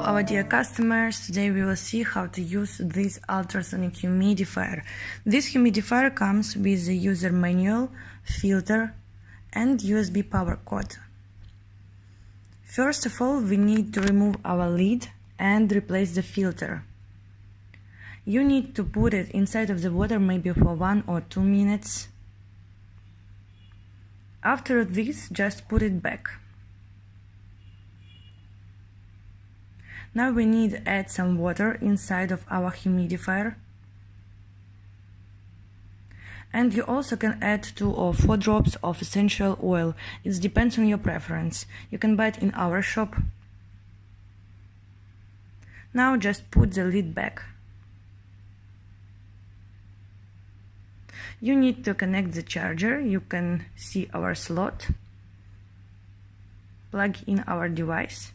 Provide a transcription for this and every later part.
Hello our dear customers, today we will see how to use this ultrasonic humidifier. This humidifier comes with the user manual, filter and USB power cord. First of all, we need to remove our lid and replace the filter. You need to put it inside of the water maybe for 1 or 2 minutes. After this, just put it back. Now we need to add some water inside of our humidifier. And you also can add 2 or 4 drops of essential oil. It depends on your preference. You can buy it in our shop. Now just put the lid back. You need to connect the charger. You can see our slot. Plug in our device.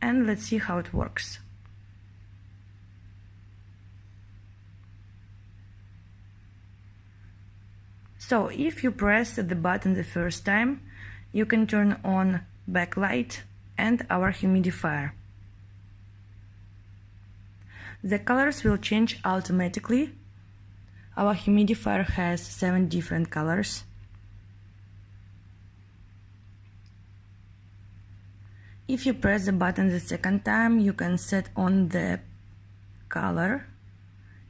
And let's see how it works. So if you press the button the first time, you can turn on backlight and our humidifier. The colors will change automatically. Our humidifier has 7 different colors. If you press the button the second time, you can set on the color.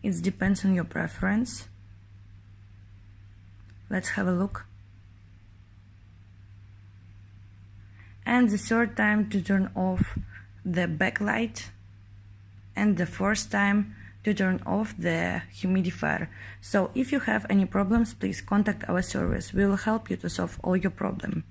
It depends on your preference. Let's have a look. And the third time to turn off the backlight, and the fourth time to turn off the humidifier. So if you have any problems, please contact our service. We will help you to solve all your problems.